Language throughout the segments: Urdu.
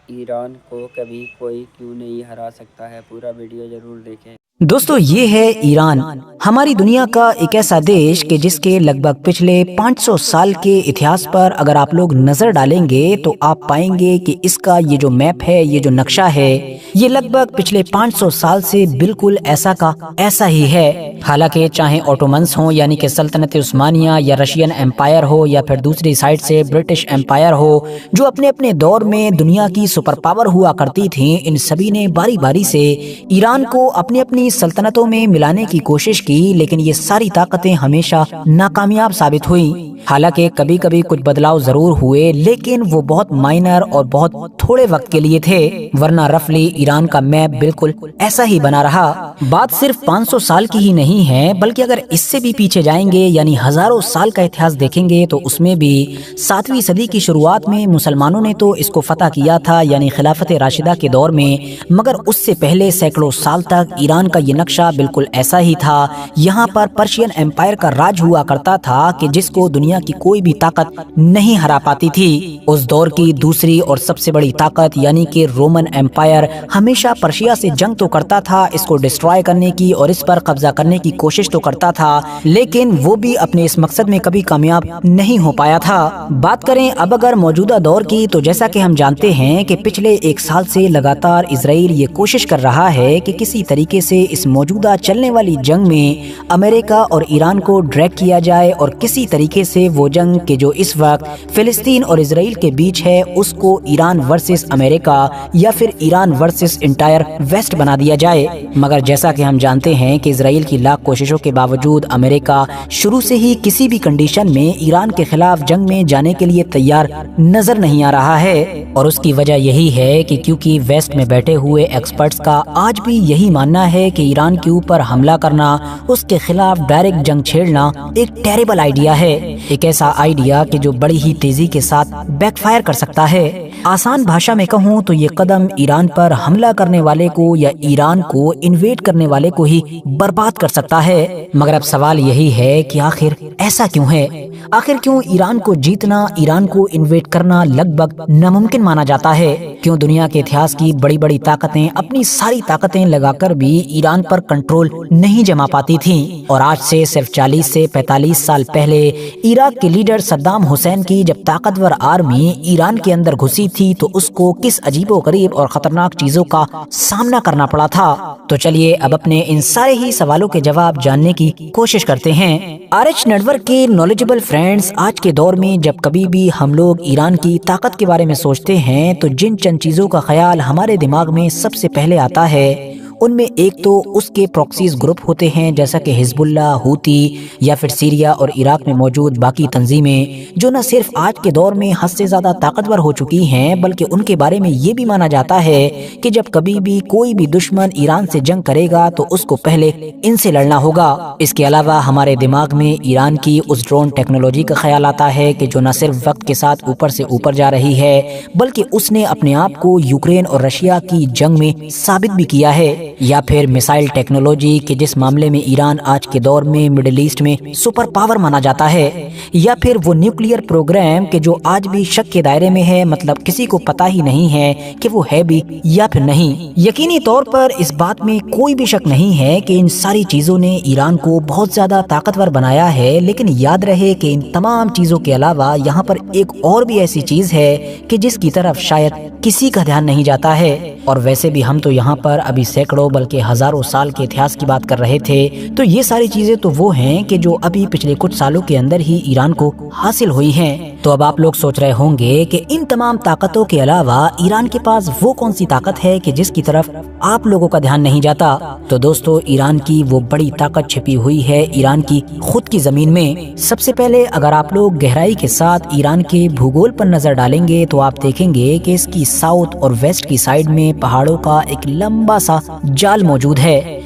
ایران کو کبھی کوئی کیوں نہیں ہرا سکتا ہے؟ پورا ویڈیو ضرور دیکھیں۔ دوستو، یہ ہے ایران، ہماری دنیا کا ایک ایسا دیش کہ جس کے لگ بھگ پچھلے 500 سال کے اتہاس پر اگر آپ لوگ نظر ڈالیں گے تو آپ پائیں گے کہ اس کا یہ جو میپ ہے، یہ جو نقشہ ہے، یہ لگ بھگ پچھلے 500 سال سے بالکل ایسا کا ایسا ہی ہے۔ حالانکہ چاہے اوٹومنس ہوں یعنی کہ سلطنت عثمانیہ، یا رشین امپائر ہو، یا پھر دوسری سائڈ سے برٹش امپائر ہو، جو اپنے اپنے دور میں دنیا کی سپر پاور ہوا کرتی تھیں، ان سبھی نے باری باری سے ایران کو اپنی اپنی سلطنتوں میں ملانے کی کوشش کی، لیکن یہ ساری طاقتیں ہمیشہ ناکامیاب ثابت ہوئیں۔ حالانکہ کبھی کبھی کچھ بدلاؤ ضرور ہوئے، لیکن وہ بہت مائنر اور بہت تھوڑے وقت کے لیے تھے، ورنہ رفلی ایران کا میپ بالکل ایسا ہی بنا رہا۔ بات صرف 500 سال کی ہی نہیں ہے، بلکہ اگر اس سے بھی پیچھے جائیں گے یعنی ہزاروں سال کا اتہاس دیکھیں گے تو اس میں بھی 7ویں صدی کی شروعات میں مسلمانوں نے تو اس کو فتح کیا تھا، یعنی خلافت راشدہ کے دور میں، مگر اس سے پہلے سینکڑوں سال تک ایران کا یہ نقشہ بالکل ایسا ہی تھا۔ یہاں پر پرشین امپائر کا راج ہوا کرتا تھا کہ جس کو دنیا کی کوئی بھی طاقت نہیں ہرا پاتی تھی۔ اس دور کی دوسری اور سب سے بڑی طاقت یعنی کہ رومن امپائر ہمیشہ پرشیا سے جنگ تو کرتا تھا، اس کو ڈسٹرائے کرنے کی اور اس پر قبضہ کرنے کی کوشش تو کرتا تھا، لیکن وہ بھی اپنے اس مقصد میں کبھی کامیاب نہیں ہو پایا تھا۔ بات کریں اب اگر موجودہ دور کی، تو جیسا کہ ہم جانتے ہیں کہ پچھلے 1 سال سے لگاتار اسرائیل یہ کوشش کر رہا ہے کہ کسی طریقے سے اس موجودہ چلنے والی جنگ میں امریکہ اور ایران کو ڈریگ کیا جائے، اور کسی طریقے سے وہ جنگ کہ جو اس وقت فلسطین اور اسرائیل کے بیچ ہے، اس کو ایران ورسس امریکہ یا پھر ایران ورسس انٹائر ویسٹ بنا دیا جائے۔ مگر جیسا کہ ہم جانتے ہیں کہ اسرائیل کی لاکھ کوششوں کے باوجود امریکہ شروع سے ہی کسی بھی کنڈیشن میں ایران کے خلاف جنگ میں جانے کے لیے تیار نظر نہیں آ رہا ہے، اور اس کی وجہ یہی ہے کہ کیونکہ ویسٹ میں بیٹھے ہوئے ایکسپرٹس کا آج بھی یہی ماننا ہے کہ ایران کے اوپر حملہ کرنا، اس کے خلاف ڈائریکٹ جنگ چھیڑنا ایک ٹیریبل آئیڈیا ہے، ایک ایسا آئیڈیا کہ جو بڑی ہی تیزی کے ساتھ بیک فائر کر سکتا ہے۔ آسان بھاشا میں کہوں تو یہ قدم ایران پر حملہ کرنے والے کو یا ایران کو انویٹ کرنے والے کو ہی برباد کر سکتا ہے۔ مگر اب سوال یہی ہے کہ آخر ایسا کیوں ہے؟ آخر کیوں ایران کو جیتنا، ایران کو انویٹ کرنا لگ بھگ ناممکن مانا جاتا ہے؟ کیوں دنیا کے اتہاس کی بڑی بڑی طاقتیں اپنی ساری طاقتیں لگا کر بھی ایران پر کنٹرول نہیں جما پاتی تھیں؟ اور آج سے صرف 40 سے 45 سال پہلے عراق کے لیڈر صدام حسین کی جب طاقتور آرمی ایران کے اندر گھسی تھی تو اس کو کس عجیب و غریب اور خطرناک چیزوں کا سامنا کرنا پڑا تھا؟ تو چلیے اب اپنے ان سارے ہی سوالوں کے جواب جاننے کی کوشش کرتے ہیں۔ آر ایچ نیٹ ورک کے نالجبل فرینڈز، آج کے دور میں جب کبھی بھی ہم لوگ ایران کی طاقت کے بارے میں سوچتے ہیں تو جن چند چیزوں کا خیال ہمارے دماغ میں سب سے پہلے آتا ہے، ان میں ایک تو اس کے پروکسیز گروپ ہوتے ہیں، جیسا کہ حزب اللہ، ہوتی، یا پھر سیریا اور عراق میں موجود باقی تنظیمیں، جو نہ صرف آج کے دور میں حد سے زیادہ طاقتور ہو چکی ہیں، بلکہ ان کے بارے میں یہ بھی مانا جاتا ہے کہ جب کبھی بھی کوئی بھی دشمن ایران سے جنگ کرے گا تو اس کو پہلے ان سے لڑنا ہوگا۔ اس کے علاوہ ہمارے دماغ میں ایران کی اس ڈرون ٹیکنالوجی کا خیال آتا ہے کہ جو نہ صرف وقت کے ساتھ اوپر سے اوپر جا رہی ہے، بلکہ اس نے اپنے آپ کو یوکرین اور رشیا کی جنگ میں ثابت بھی کیا ہے۔ یا پھر میسائل ٹیکنالوجی کہ جس معاملے میں ایران آج کے دور میں مڈل ایسٹ میں سپر پاور مانا جاتا ہے۔ یا پھر وہ نیوکلیئر پروگرام کہ جو آج بھی شک کے دائرے میں ہے، مطلب کسی کو پتہ ہی نہیں ہے کہ وہ ہے بھی یا پھر نہیں۔ یقینی طور پر اس بات میں کوئی بھی شک نہیں ہے کہ ان ساری چیزوں نے ایران کو بہت زیادہ طاقتور بنایا ہے، لیکن یاد رہے کہ ان تمام چیزوں کے علاوہ یہاں پر ایک اور بھی ایسی چیز ہے کہ جس کی طرف شاید کسی کا دھیان نہیں جاتا ہے۔ اور ویسے بھی ہم تو یہاں پر ابھی سینکڑوں بلکہ ہزاروں سال کے اتہاس کی بات کر رہے تھے، تو یہ ساری چیزیں تو وہ ہیں کہ جو ابھی پچھلے کچھ سالوں کے اندر ہی ایران کو حاصل ہوئی ہیں۔ تو اب آپ لوگ سوچ رہے ہوں گے کہ ان تمام طاقتوں کے علاوہ ایران کے پاس وہ کون سی طاقت ہے کہ جس کی طرف آپ لوگوں کا دھیان نہیں جاتا؟ تو دوستو، ایران کی وہ بڑی طاقت چھپی ہوئی ہے ایران کی خود کی زمین میں۔ سب سے پہلے اگر آپ لوگ گہرائی کے ساتھ ایران کے بھوگول پر نظر ڈالیں گے تو آپ دیکھیں گے کہ اس کی ساؤتھ اور ویسٹ کی سائیڈ میں پہاڑوں کا ایک لمبا سا جال موجود ہے۔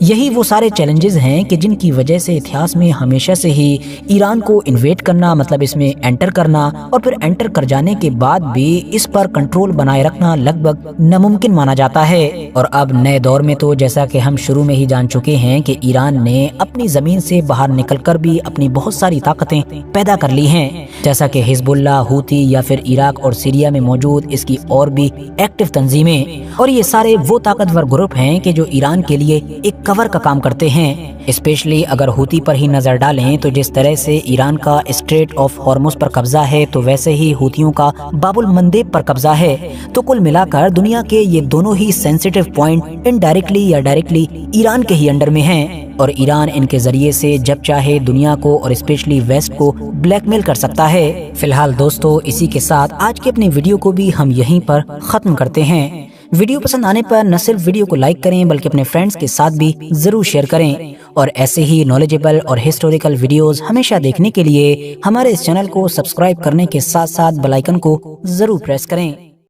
یہی وہ سارے چیلنجز ہیں کہ جن کی وجہ سے اتہاس میں ہمیشہ سے ہی ایران کو انویٹ کرنا، مطلب اس میں انٹر کرنا اور پھر انٹر کر جانے کے بعد بھی اس پر کنٹرول بنائے رکھنا لگ بھگ ناممکن مانا جاتا ہے۔ اور اب نئے دور میں تو جیسا کہ ہم شروع میں ہی جان چکے ہیں کہ ایران نے اپنی زمین سے باہر نکل کر بھی اپنی بہت ساری طاقتیں پیدا کر لی ہیں، جیسا کہ حزب اللہ، ہوتی یا پھر عراق اور سیریا میں موجود اس کی اور بھی ایکٹیو تنظیمیں، اور یہ سارے وہ طاقتور گروپ ہیں کہ جو ایران کے لیے ایک کور کا کام کرتے ہیں۔ اسپیشلی اگر ہوتی پر ہی نظر ڈالیں تو جس طرح سے ایران کا اسٹریٹ آف ہارمز پر قبضہ ہے تو ویسے ہی ہوتیوں کا باب المندیب پر قبضہ ہے۔ تو کل ملا کر دنیا کے یہ دونوں ہی سینسیٹیو پوائنٹ انڈائریکٹلی یا ڈائریکٹلی ایران کے ہی انڈر میں ہیں، اور ایران ان کے ذریعے سے جب چاہے دنیا کو اور اسپیشلی ویسٹ کو بلیک میل کر سکتا ہے۔ فی الحال دوستو، اسی کے ساتھ آج کی اپنی ویڈیو کو بھی ہم یہیں پر ختم کرتے ہیں۔ ویڈیو پسند آنے پر نہ صرف ویڈیو کو لائک کریں بلکہ اپنے فرینڈز کے ساتھ بھی ضرور شیئر کریں، اور ایسے ہی نالجیبل اور ہسٹوریکل ویڈیوز ہمیشہ دیکھنے کے لیے ہمارے اس چینل کو سبسکرائب کرنے کے ساتھ ساتھ بیل آئیکن کو ضرور پریس کریں۔